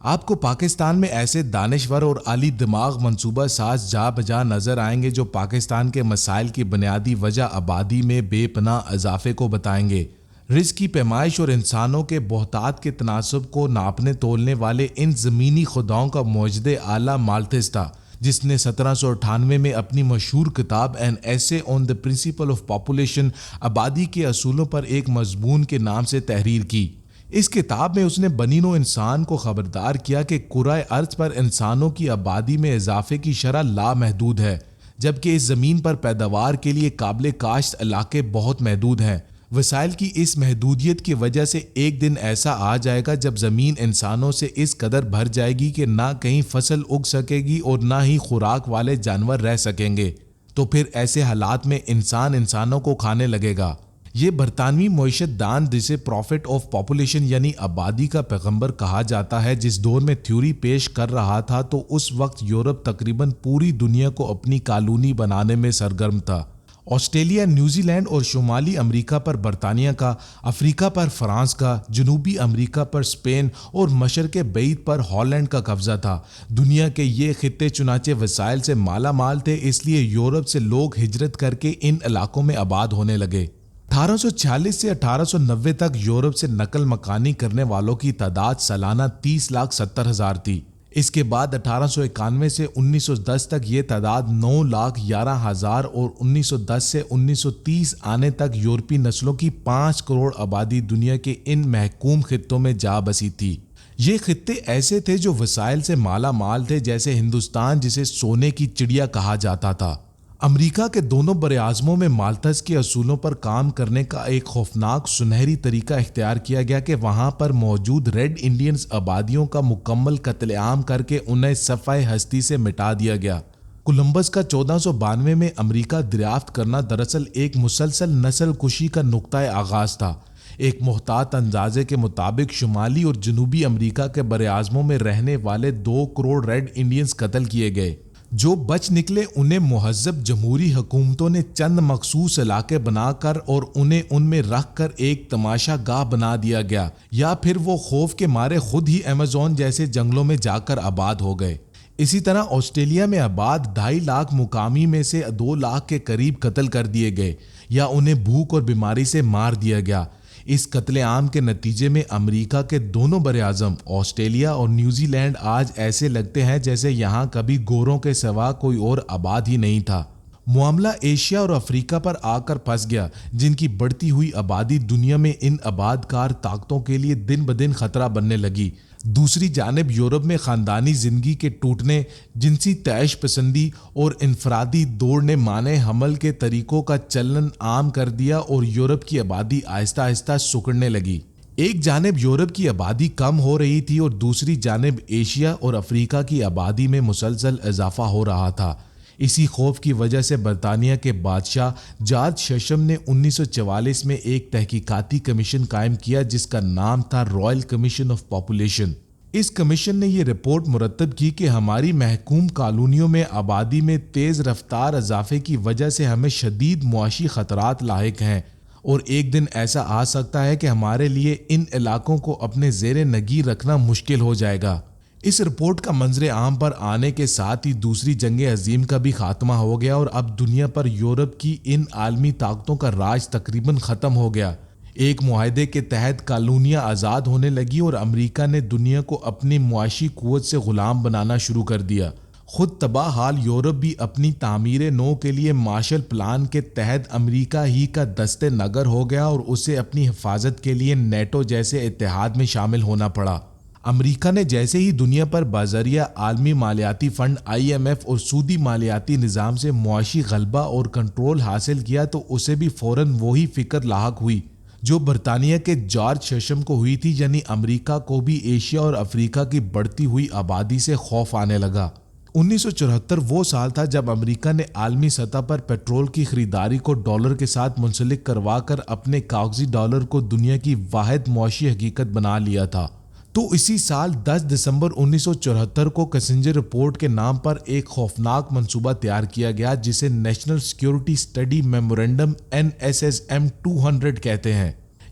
آپ کو پاکستان میں ایسے دانشور اور عالی دماغ منصوبہ ساز جا بجا نظر آئیں گے جو پاکستان کے مسائل کی بنیادی وجہ آبادی میں بے پناہ اضافے کو بتائیں گے۔ رزق کی پیمائش اور انسانوں کے بہتات کے تناسب کو ناپنے تولنے والے ان زمینی خداؤں کا موجد اعلیٰ مالتھس تھا، جس نے 1798 میں اپنی مشہور کتاب این ایسے آن دی پرنسپل آف پاپولیشن آبادی کے اصولوں پر ایک مضمون کے نام سے تحریر کی۔ اس کتاب میں اس نے بنی نوع انسان کو خبردار کیا کہ کرۂ ارض پر انسانوں کی آبادی میں اضافے کی شرح لامحدود ہے، جبکہ اس زمین پر پیداوار کے لیے قابل کاشت علاقے بہت محدود ہیں۔ وسائل کی اس محدودیت کی وجہ سے ایک دن ایسا آ جائے گا جب زمین انسانوں سے اس قدر بھر جائے گی کہ نہ کہیں فصل اگ سکے گی اور نہ ہی خوراک والے جانور رہ سکیں گے، تو پھر ایسے حالات میں انسان انسانوں کو کھانے لگے گا۔ یہ برطانوی معیشت دان جسے پروفٹ آف پاپولیشن یعنی آبادی کا پیغمبر کہا جاتا ہے، جس دور میں تھیوری پیش کر رہا تھا تو اس وقت یورپ تقریباً پوری دنیا کو اپنی کالونی بنانے میں سرگرم تھا۔ آسٹریلیا، نیوزی لینڈ اور شمالی امریکہ پر برطانیہ کا، افریقہ پر فرانس کا، جنوبی امریکہ پر اسپین اور مشرق بعید پر ہالینڈ کا قبضہ تھا۔ دنیا کے یہ خطے چنانچہ وسائل سے مالا مال تھے، اس لیے یورپ سے لوگ ہجرت کر کے ان علاقوں میں آباد ہونے لگے۔ 1846 سے 1890 تک یورپ سے نقل مکانی کرنے والوں کی تعداد سالانہ 30,70,000 تھی۔ اس کے بعد 1891 سے 1910 تک یہ تعداد 9,11,000 اور 1910 سے 1930 آنے تک یورپی نسلوں کی 5 کروڑ آبادی دنیا کے ان محکوم خطوں میں جا بسی تھی۔ یہ خطے ایسے تھے جو وسائل سے مالا مال تھے، جیسے ہندوستان جسے سونے کی چڑیا کہا جاتا تھا۔ امریکہ کے دونوں براعظموں میں مالتھس کے اصولوں پر کام کرنے کا ایک خوفناک سنہری طریقہ اختیار کیا گیا کہ وہاں پر موجود ریڈ انڈینز آبادیوں کا مکمل قتل عام کر کے انہیں صفحۂ ہستی سے مٹا دیا گیا۔ کولمبس کا 1492 میں امریکہ دریافت کرنا دراصل ایک مسلسل نسل کشی کا نقطۂ آغاز تھا۔ ایک محتاط اندازے کے مطابق شمالی اور جنوبی امریکہ کے براعظموں میں رہنے والے 2 کروڑ ریڈ انڈینز قتل کیے گئے۔ جو بچ نکلے انہیں مہذب جمہوری حکومتوں نے چند مخصوص علاقے بنا کر اور انہیں ان میں رکھ کر ایک تماشا گاہ بنا دیا گیا، یا پھر وہ خوف کے مارے خود ہی ایمیزون جیسے جنگلوں میں جا کر آباد ہو گئے۔ اسی طرح آسٹریلیا میں آباد 2.5 لاکھ مقامی میں سے 2 لاکھ کے قریب قتل کر دیے گئے یا انہیں بھوک اور بیماری سے مار دیا گیا۔ اس قتل عام کے نتیجے میں امریکہ کے دونوں براعظم آسٹریلیا اور نیوزی لینڈ آج ایسے لگتے ہیں جیسے یہاں کبھی گوروں کے سوا کوئی اور آباد ہی نہیں تھا۔ معاملہ ایشیا اور افریقہ پر آ کر پھنس گیا، جن کی بڑھتی ہوئی آبادی دنیا میں ان آباد کار طاقتوں کے لیے دن بدن خطرہ بننے لگی۔ دوسری جانب یورپ میں خاندانی زندگی کے ٹوٹنے، جنسی تعیش پسندی اور انفرادی دوڑنے مانے حمل کے طریقوں کا چلن عام کر دیا اور یورپ کی آبادی آہستہ آہستہ سکڑنے لگی۔ ایک جانب یورپ کی آبادی کم ہو رہی تھی اور دوسری جانب ایشیا اور افریقہ کی آبادی میں مسلسل اضافہ ہو رہا تھا۔ اسی خوف کی وجہ سے برطانیہ کے بادشاہ جارج ششم نے 1944 میں ایک تحقیقاتی کمیشن قائم کیا جس کا نام تھا رائل کمیشن آف پاپولیشن۔ اس کمیشن نے یہ رپورٹ مرتب کی کہ ہماری محکوم کالونیوں میں آبادی میں تیز رفتار اضافے کی وجہ سے ہمیں شدید معاشی خطرات لاحق ہیں، اور ایک دن ایسا آ سکتا ہے کہ ہمارے لیے ان علاقوں کو اپنے زیر نگیں رکھنا مشکل ہو جائے گا۔ اس رپورٹ کا منظر عام پر آنے کے ساتھ ہی دوسری جنگ عظیم کا بھی خاتمہ ہو گیا اور اب دنیا پر یورپ کی ان عالمی طاقتوں کا راج تقریباً ختم ہو گیا۔ ایک معاہدے کے تحت کالونیاں آزاد ہونے لگی اور امریکہ نے دنیا کو اپنی معاشی قوت سے غلام بنانا شروع کر دیا۔ خود تباہ حال یورپ بھی اپنی تعمیر نو کے لیے مارشل پلان کے تحت امریکہ ہی کا دست نگر ہو گیا اور اسے اپنی حفاظت کے لیے نیٹو جیسے اتحاد میں شامل ہونا پڑا۔ امریکہ نے جیسے ہی دنیا پر بذریعہ عالمی مالیاتی فنڈ IMF اور سودی مالیاتی نظام سے معاشی غلبہ اور کنٹرول حاصل کیا تو اسے بھی فوراً وہی فکر لاحق ہوئی جو برطانیہ کے جارج ششم کو ہوئی تھی، یعنی امریکہ کو بھی ایشیا اور افریقہ کی بڑھتی ہوئی آبادی سے خوف آنے لگا۔ 1974 وہ سال تھا جب امریکہ نے عالمی سطح پر پیٹرول کی خریداری کو ڈالر کے ساتھ منسلک کروا کر اپنے کاغذی ڈالر کو دنیا کی واحد معاشی حقیقت بنا لیا تھا۔ تو اسی سال 10 دسمبر 1974 کو کسنجر رپورٹ کے نام پر ایک خوفناک منصوبہ تیار کیا گیا جسے national security study memorandum NSSM 200 کہتے ہیں۔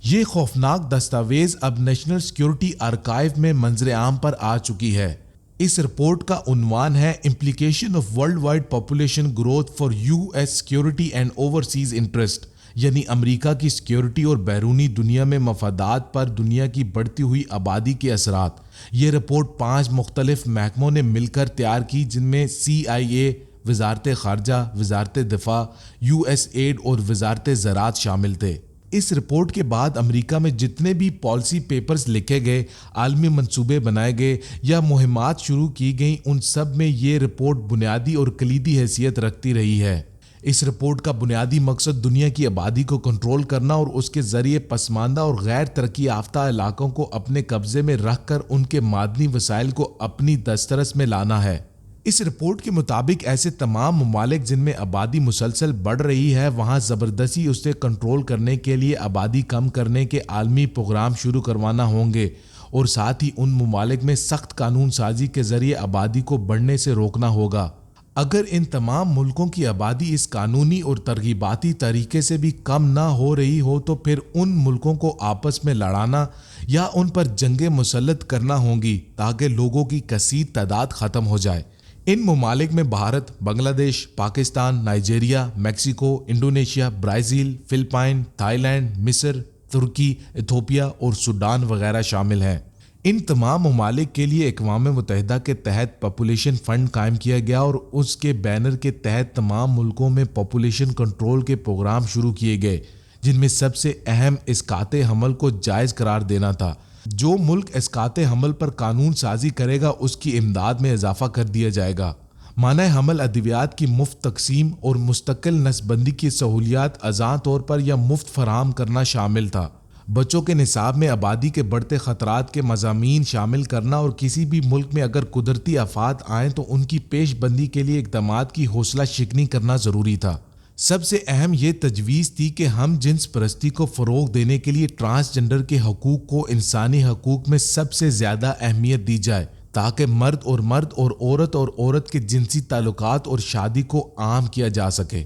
یہ خوفناک دستاویز اب نیشنل سیکیورٹی آرکائیو میں منظر عام پر آ چکی ہے۔ اس رپورٹ کا عنوان ہے implication of world wide population growth for U S security and overseas interest, یعنی امریکہ کی سیکیورٹی اور بیرونی دنیا میں مفادات پر دنیا کی بڑھتی ہوئی آبادی کے اثرات۔ یہ رپورٹ 5 مختلف محکموں نے مل کر تیار کی، جن میں CIA، وزارت خارجہ، وزارت دفاع، USAID اور وزارت زراعت شامل تھے۔ اس رپورٹ کے بعد امریکہ میں جتنے بھی پالیسی پیپرز لکھے گئے، عالمی منصوبے بنائے گئے یا مہمات شروع کی گئیں، ان سب میں یہ رپورٹ بنیادی اور کلیدی حیثیت رکھتی رہی ہے۔ اس رپورٹ کا بنیادی مقصد دنیا کی آبادی کو کنٹرول کرنا اور اس کے ذریعے پسماندہ اور غیر ترقی یافتہ علاقوں کو اپنے قبضے میں رکھ کر ان کے معدنی وسائل کو اپنی دسترس میں لانا ہے۔ اس رپورٹ کے مطابق ایسے تمام ممالک جن میں آبادی مسلسل بڑھ رہی ہے، وہاں زبردستی اسے کنٹرول کرنے کے لیے آبادی کم کرنے کے عالمی پروگرام شروع کروانا ہوں گے، اور ساتھ ہی ان ممالک میں سخت قانون سازی کے ذریعے آبادی کو بڑھنے سے روکنا ہوگا۔ اگر ان تمام ملکوں کی آبادی اس قانونی اور ترغیباتی طریقے سے بھی کم نہ ہو رہی ہو تو پھر ان ملکوں کو آپس میں لڑانا یا ان پر جنگیں مسلط کرنا ہوں گی تاکہ لوگوں کی کثیر تعداد ختم ہو جائے۔ ان ممالک میں Bharat, Bangladesh, Pakistan, Nigeria, Mexico, Indonesia, Brazil, Philippines, Thailand, مصر، ترکی، ایتھوپیا اور سوڈان وغیرہ شامل ہیں۔ ان تمام ممالک کے لیے اقوام متحدہ کے تحت پاپولیشن فنڈ قائم کیا گیا اور اس کے بینر کے تحت تمام ملکوں میں پاپولیشن کنٹرول کے پروگرام شروع کیے گئے، جن میں سب سے اہم اسقاط حمل کو جائز قرار دینا تھا۔ جو ملک اسقاط حمل پر قانون سازی کرے گا اس کی امداد میں اضافہ کر دیا جائے گا۔ مانع حمل ادویات کی مفت تقسیم اور مستقل نسل بندی کی سہولیات ازاں طور پر یا مفت فراہم کرنا شامل تھا۔ بچوں کے نصاب میں آبادی کے بڑھتے خطرات کے مضامین شامل کرنا اور کسی بھی ملک میں اگر قدرتی آفات آئیں تو ان کی پیش بندی کے لیے اقدامات کی حوصلہ شکنی کرنا ضروری تھا۔ سب سے اہم یہ تجویز تھی کہ ہم جنس پرستی کو فروغ دینے کے لیے ٹرانسجنڈر کے حقوق کو انسانی حقوق میں سب سے زیادہ اہمیت دی جائے تاکہ مرد اور عورت کے جنسی تعلقات اور شادی کو عام کیا جا سکے۔